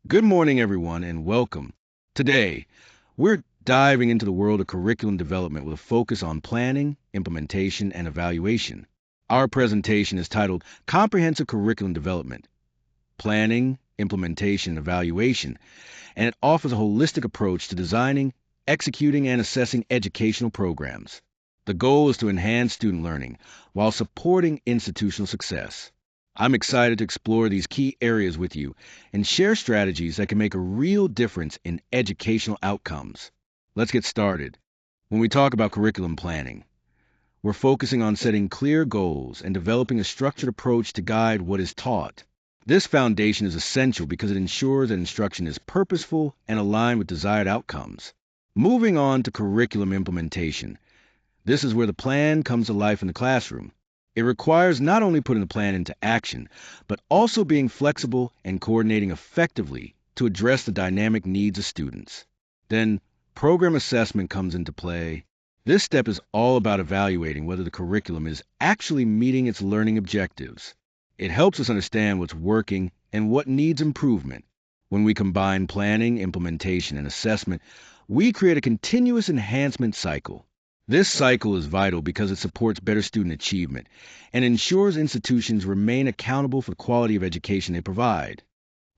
Good morning, everyone, and welcome. Today, we're diving into the world of curriculum development with a focus on planning, implementation, and evaluation. Our presentation is titled Comprehensive Curriculum Development, Planning, Implementation, and Evaluation, and it offers a holistic approach to designing, executing, and assessing educational programs. The goal is to enhance student learning while supporting institutional success. I'm excited to explore these key areas with you and share strategies that can make a real difference in educational outcomes. Let's get started. When we talk about curriculum planning, we're focusing on setting clear goals and developing a structured approach to guide what is taught. This foundation is essential because it ensures that instruction is purposeful and aligned with desired outcomes. Moving on to curriculum implementation, this is where the plan comes to life in the classroom. It requires not only putting the plan into action, but also being flexible and coordinating effectively to address the dynamic needs of students. Then, program assessment comes into play. This step is all about evaluating whether the curriculum is actually meeting its learning objectives. It helps us understand what's working and what needs improvement. When we combine planning, implementation, and assessment, we create a continuous enhancement cycle. This cycle is vital because it supports better student achievement and ensures institutions remain accountable for the quality of education they provide.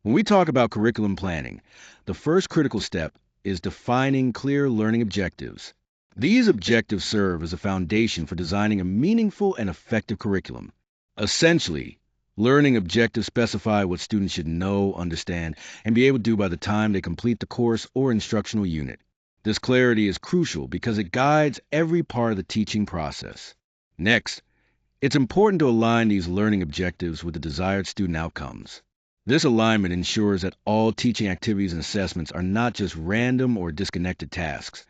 When we talk about curriculum planning, the first critical step is defining clear learning objectives. These objectives serve as a foundation for designing a meaningful and effective curriculum. Essentially, learning objectives specify what students should know, understand, and be able to do by the time they complete the course or instructional unit. This clarity is crucial because it guides every part of the teaching process. Next, it's important to align these learning objectives with the desired student outcomes. This alignment ensures that all teaching activities and assessments are not just random or disconnected tasks,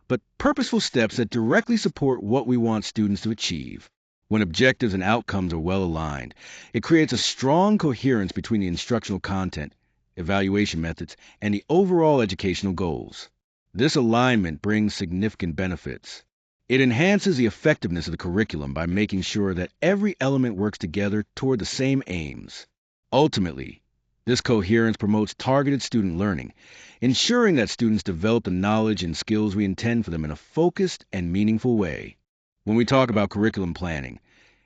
but purposeful steps that directly support what we want students to achieve. When objectives and outcomes are well aligned, it creates a strong coherence between the instructional content, evaluation methods, and the overall educational goals. This alignment brings significant benefits. It enhances the effectiveness of the curriculum by making sure that every element works together toward the same aims. Ultimately, this coherence promotes targeted student learning, ensuring that students develop the knowledge and skills we intend for them in a focused and meaningful way. When we talk about curriculum planning,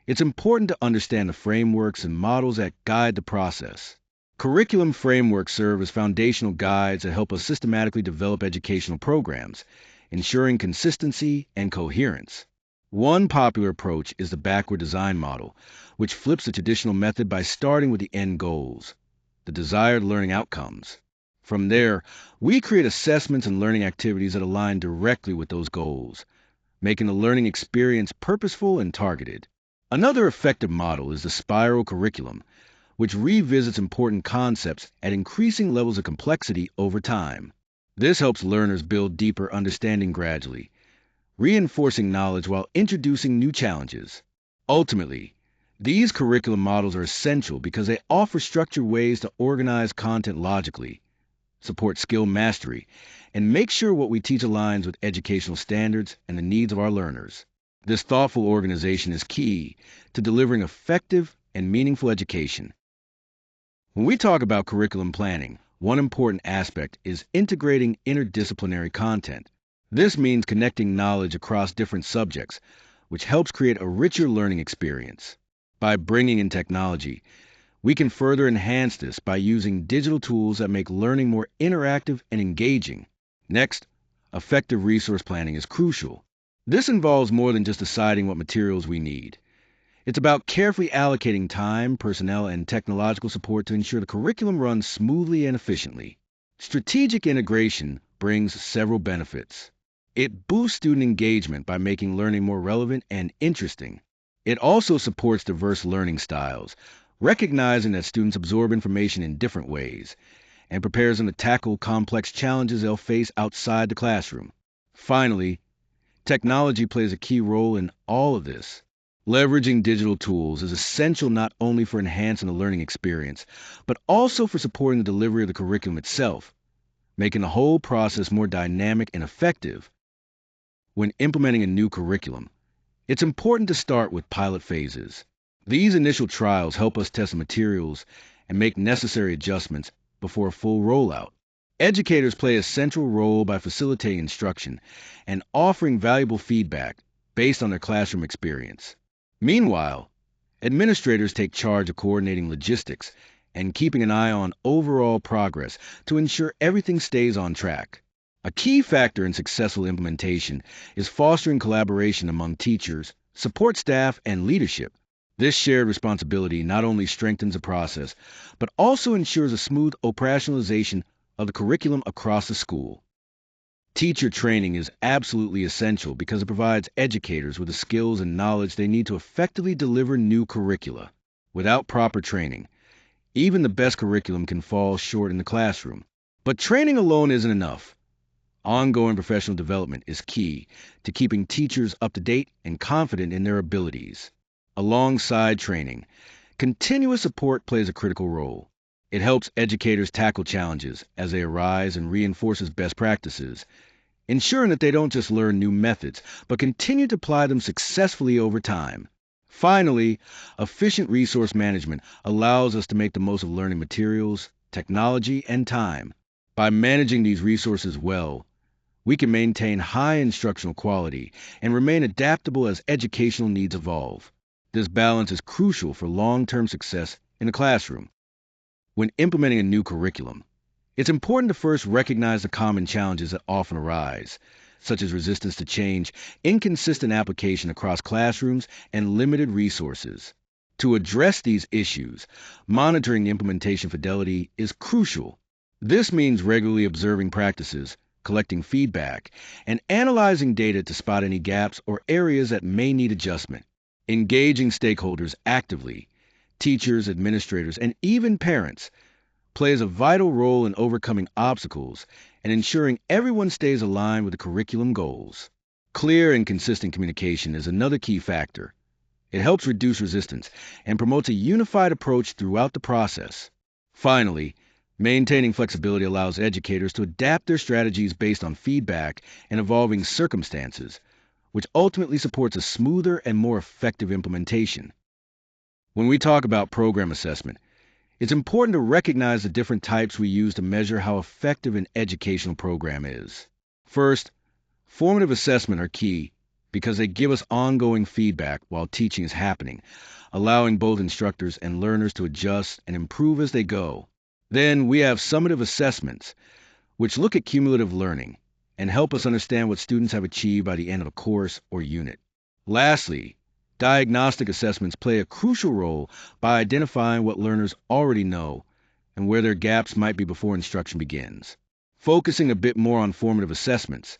it's important to understand the frameworks and models that guide the process. Curriculum frameworks serve as foundational guides that help us systematically develop educational programs, ensuring consistency and coherence. One popular approach is the backward design model, which flips the traditional method by starting with the end goals, the desired learning outcomes. From there, we create assessments and learning activities that align directly with those goals, making the learning experience purposeful and targeted. Another effective model is the spiral curriculum, which revisits important concepts at increasing levels of complexity over time. This helps learners build deeper understanding gradually, reinforcing knowledge while introducing new challenges. Ultimately, these curriculum models are essential because they offer structured ways to organize content logically, support skill mastery, and make sure what we teach aligns with educational standards and the needs of our learners. This thoughtful organization is key to delivering effective and meaningful education. When we talk about curriculum planning, one important aspect is integrating interdisciplinary content. This means connecting knowledge across different subjects, which helps create a richer learning experience. By bringing in technology, we can further enhance this by using digital tools that make learning more interactive and engaging. Next, effective resource planning is crucial. This involves more than just deciding what materials we need. It's about carefully allocating time, personnel, and technological support to ensure the curriculum runs smoothly and efficiently. Strategic integration brings several benefits. It boosts student engagement by making learning more relevant and interesting. It also supports diverse learning styles, recognizing that students absorb information in different ways, and prepares them to tackle complex challenges they'll face outside the classroom. Finally, technology plays a key role in all of this. Leveraging digital tools is essential not only for enhancing the learning experience, but also for supporting the delivery of the curriculum itself, making the whole process more dynamic and effective. When implementing a new curriculum, it's important to start with pilot phases. These initial trials help us test the materials and make necessary adjustments before a full rollout. Educators play a central role by facilitating instruction and offering valuable feedback based on their classroom experience. Meanwhile, administrators take charge of coordinating logistics and keeping an eye on overall progress to ensure everything stays on track. A key factor in successful implementation is fostering collaboration among teachers, support staff, and leadership. This shared responsibility not only strengthens the process, but also ensures a smooth operationalization of the curriculum across the school. Teacher training is absolutely essential because it provides educators with the skills and knowledge they need to effectively deliver new curricula. Without proper training, even the best curriculum can fall short in the classroom. But training alone isn't enough. Ongoing professional development is key to keeping teachers up to date and confident in their abilities. Alongside training, continuous support plays a critical role. It helps educators tackle challenges as they arise and reinforces best practices, ensuring that they don't just learn new methods, but continue to apply them successfully over time. Finally, efficient resource management allows us to make the most of learning materials, technology, and time. By managing these resources well, we can maintain high instructional quality and remain adaptable as educational needs evolve. This balance is crucial for long-term success in the classroom. When implementing a new curriculum, it's important to first recognize the common challenges that often arise, such as resistance to change, inconsistent application across classrooms, and limited resources. To address these issues, monitoring the implementation fidelity is crucial. This means regularly observing practices, collecting feedback, and analyzing data to spot any gaps or areas that may need adjustment. Engaging stakeholders actively, teachers, administrators, and even parents, plays a vital role in overcoming obstacles and ensuring everyone stays aligned with the curriculum goals. Clear and consistent communication is another key factor. It helps reduce resistance and promotes a unified approach throughout the process. Finally, maintaining flexibility allows educators to adapt their strategies based on feedback and evolving circumstances, which ultimately supports a smoother and more effective implementation. When we talk about program assessment, it's important to recognize the different types we use to measure how effective an educational program is. First, formative assessment are key because they give us ongoing feedback while teaching is happening, allowing both instructors and learners to adjust and improve as they go. Then we have summative assessments, which look at cumulative learning and help us understand what students have achieved by the end of a course or unit. Lastly, diagnostic assessments play a crucial role by identifying what learners already know and where their gaps might be before instruction begins. Focusing a bit more on formative assessments,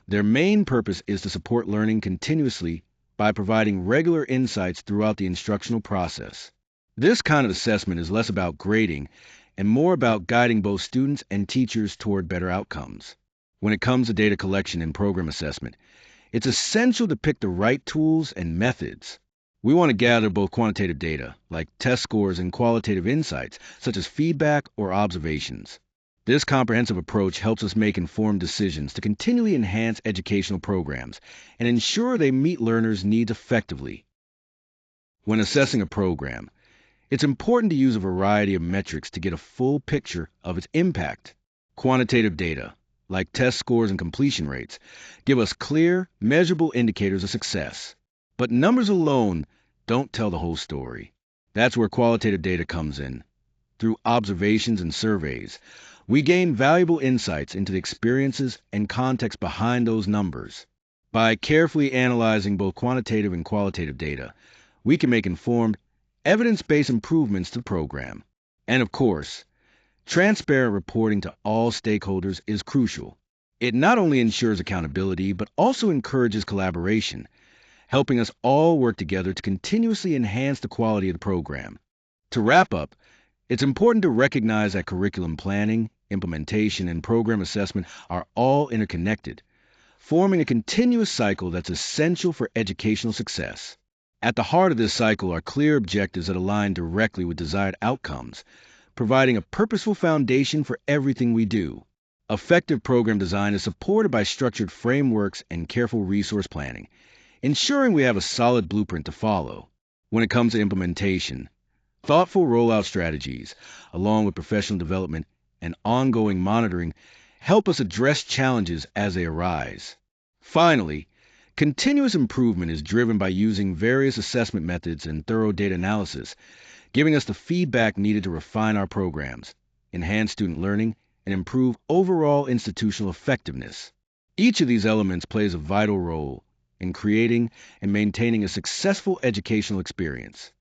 their main purpose is to support learning continuously by providing regular insights throughout the instructional process. This kind of assessment is less about grading and more about guiding both students and teachers toward better outcomes. When it comes to data collection and program assessment, it's essential to pick the right tools and methods. We want to gather both quantitative data, like test scores, and qualitative insights, such as feedback or observations. This comprehensive approach helps us make informed decisions to continually enhance educational programs and ensure they meet learners' needs effectively. When assessing a program, it's important to use a variety of metrics to get a full picture of its impact. Quantitative data, like test scores and completion rates, give us clear, measurable indicators of success. But numbers alone don't tell the whole story. That's where qualitative data comes in. Through observations and surveys, we gain valuable insights into the experiences and context behind those numbers. By carefully analyzing both quantitative and qualitative data, we can make informed, evidence-based improvements to the program. And of course, transparent reporting to all stakeholders is crucial. It not only ensures accountability, but also encourages collaboration, helping us all work together to continuously enhance the quality of the program. To wrap up, it's important to recognize that curriculum planning, implementation, and program assessment are all interconnected, forming a continuous cycle that's essential for educational success. At the heart of this cycle are clear objectives that align directly with desired outcomes, providing a purposeful foundation for everything we do. Effective program design is supported by structured frameworks and careful resource planning, ensuring we have a solid blueprint to follow. When it comes to implementation, thoughtful rollout strategies, along with professional development and ongoing monitoring help us address challenges as they arise. Finally, continuous improvement is driven by using various assessment methods and thorough data analysis, giving us the feedback needed to refine our programs, enhance student learning, and improve overall institutional effectiveness. Each of these elements plays a vital role in creating and maintaining a successful educational experience.